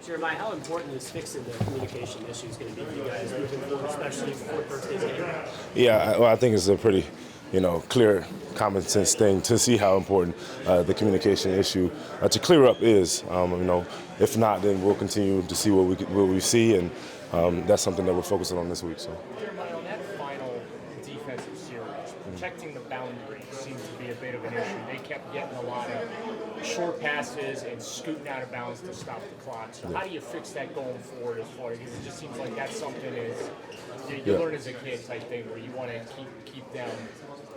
Jeremiah, how important is fixing the communication issues going to be for you guys moving forward, especially before Thursday's game? Yeah, I think it's a pretty, clear, common sense thing to see how important the communication issue to clear up is. If not, then we'll continue to see what we see, and that's something that we're focusing on this week. So. Jeremiah, on that final defensive series, protecting the boundary seemed to be a bit of an issue. They kept getting a lot of short passes and scooting out of bounds to stop the clock. So how do you fix that going forward as far as, because it just seems like that's something you learn as a kid type thing where you want to keep them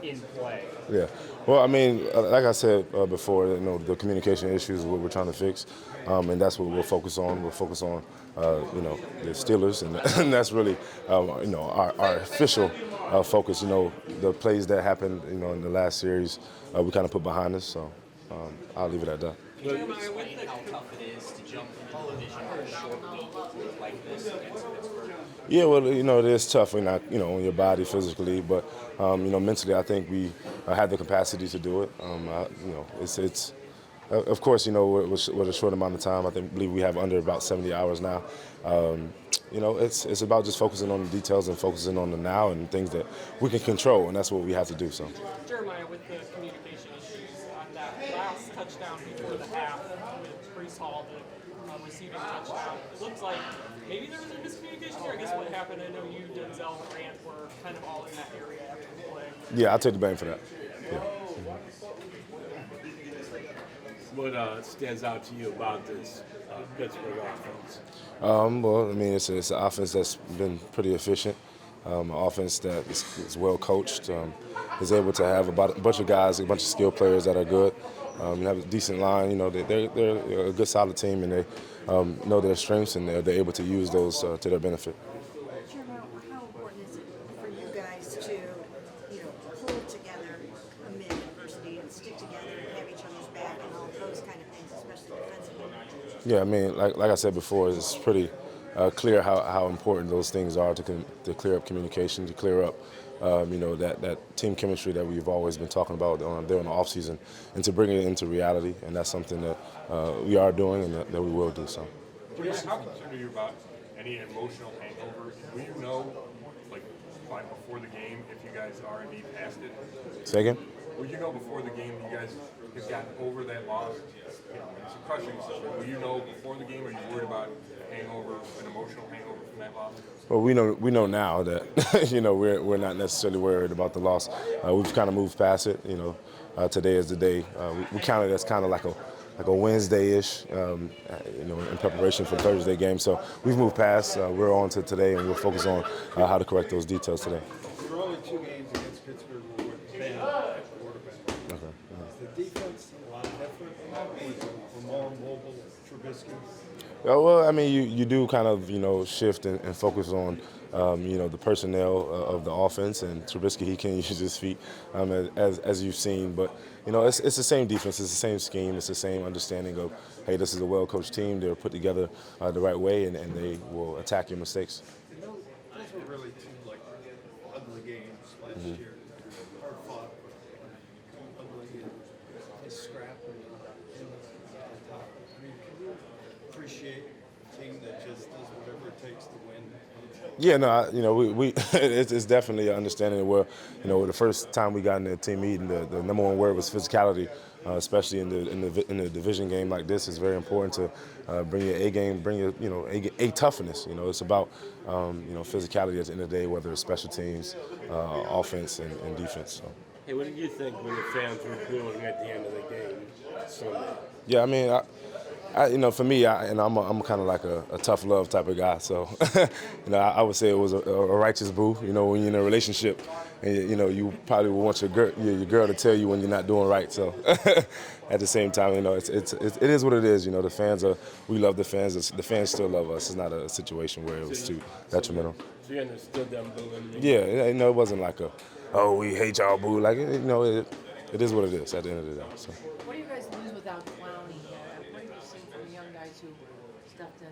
in play. Yeah. Well, I mean, like I said before, the communication issues is what we're trying to fix, and that's what we'll focus on. We'll focus on, the Steelers, and that's really, our official focus. The plays that happened, in the last series, we kind of put behind us. So I'll leave it at that. Explain how tough it is to jump from television on a short week like this against Pittsburgh. Yeah, well, it is tough when not, on your body physically, but mentally, I think we have the capacity to do it. It's of course, with a short amount of time, I believe we have under about 70 hours now. It's about just focusing on the details and focusing on the now and things that we can control, and that's what we have to do. So. Jeremiah, with the communication issues on that last touchdown before the half with Brees Hall, the receiving touchdown, it looks like maybe there was a miscommunication there. I guess what happened, I know you, Denzel, and Grant were kind of all in that area after the play. Yeah, I'll take the blame for that. Yeah. What stands out to you about this Pittsburgh offense? Well, I mean, it's an offense that's been pretty efficient. An offense that is well coached, is able to have a bunch of guys, a bunch of skilled players that are good. You have a decent line. They're a good, solid team, and they know their strengths, and they're able to use those to their benefit. Jeremiah, how important is it for you guys to, pull together amid adversity and stick together and have each other's back and all those kind of things, especially defensively? Yeah, I mean, like I said before, it's pretty clear how important those things are to clear up communication, to clear up, that team chemistry that we've always been talking about there in the offseason, and to bring it into reality. And that's something that we are doing and that we will do. So. How concerned are you about any emotional hangover? Will you know, by before the game, if you guys are indeed past it? Say again? Will you know before the game you guys have gotten over that loss? It's a crushing situation. Will you know before the game, or are you worried about hangover, an emotional hangover from that loss? Well, we know now that we're not necessarily worried about the loss. We've kind of moved past it. Today is the day. We count it as kind of like a Wednesday-ish, in preparation for Thursday game. So we've moved past. We're on to today, and we'll focus on how to correct those details today. Your only two games against Pittsburgh were with Ben at quarterback. Okay. Is the defense a lot different with a more mobile Trubisky? Well, I mean, you do kind of, shift and focus on, the personnel of the offense. And Trubisky, he can use his feet, as you've seen. But, it's the same defense. It's the same scheme. It's the same understanding of, hey, this is a well-coached team. They're put together the right way, and they will attack your mistakes. And those were really two, ugly games last year. Hard fought, ugly, and scrappy. I mean, can you appreciate a team that just does whatever it takes to win? Yeah, no, we it's definitely an understanding where, the first time we got in the team meeting, the number one word was physicality, especially in the division game like this. It's very important to bring your A game, bring your a toughness. It's about physicality at the end of the day, whether it's special teams, offense, and defense. So. Hey, what did you think when the fans were booing at the end of the game Sunday? Yeah, I mean, for me, I'm kind of like a tough love type of guy. So, I would say it was a righteous boo. When you're in a relationship, and you probably would want your girl to tell you when you're not doing right. So, at the same time, it is what it is. The fans we love the fans. The fans still love us. It's not a situation where it was too detrimental. So you understood them booing? Yeah, it wasn't like we hate y'all boo. It is what it is at the end of the day. So. What do you guys lose without Clowney? What do you see from the young guys who stepped in?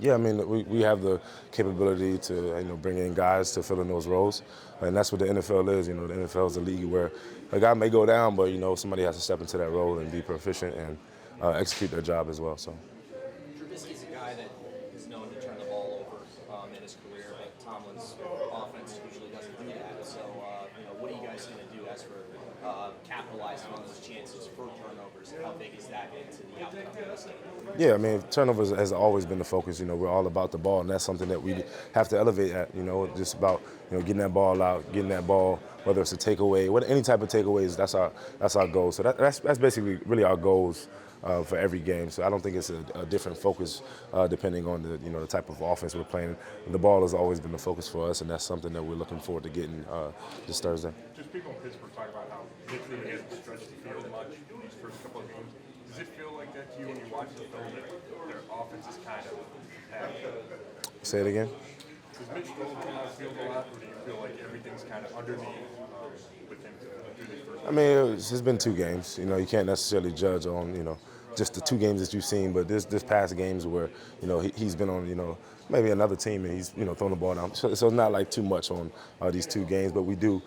Yeah, I mean, we have the capability to bring in guys to fill in those roles, and that's what the NFL is. The NFL is a league where a guy may go down, but somebody has to step into that role and be proficient and execute their job as well. So. Trubisky's a guy guy that is known to turn the ball over in his career, but Tomlin's offense usually doesn't do that. So, what are you guys going to do as for capitalizing on those chances for turnovers? How big is that into the outcome of this game? Yeah, I mean, turnovers has always been the focus. We're all about the ball, and that's something that we have to elevate at. Just about getting that ball out, getting that ball, whether it's a takeaway, any type of takeaways. That's our goal. So that's basically really our goals for every game. So I don't think it's a different focus depending on the type of offense we're playing. The ball has always been the focus for us, and that's something that we're looking forward to getting this Thursday. Just people in Pittsburgh talk about how Nick really hasn't stretched the field much in these first couple of games. Does it feel like that to you when you watch the film that their offense is kind of packed? Say it again. Does Mitch Gold come out field a lot, or do you feel like everything's kind of underneath with him through these first? I mean, it's been 2 games. You can't necessarily judge on just the 2 games that you've seen, but this past games where he's been on maybe another team and he's throwing the ball down. So it's not like too much on these 2 games, but we do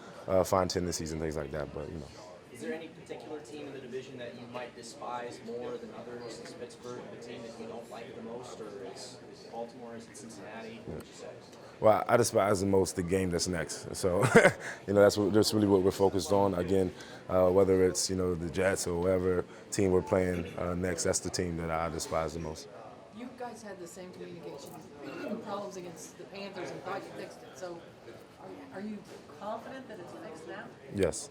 find tendencies and things like that. But Is there any particular team in the division that you might despise more than others? Is Pittsburgh the team that you don't like the most, or is Baltimore, is it Cincinnati? What would you say? Well, I despise the most the game that's next. So, that's really what we're focused on. Again, whether it's the Jets or whatever team we're playing next, that's the team that I despise the most. You guys had the same communication problems against the Panthers and thought you fixed it. So are you confident that it's fixed now? Yes.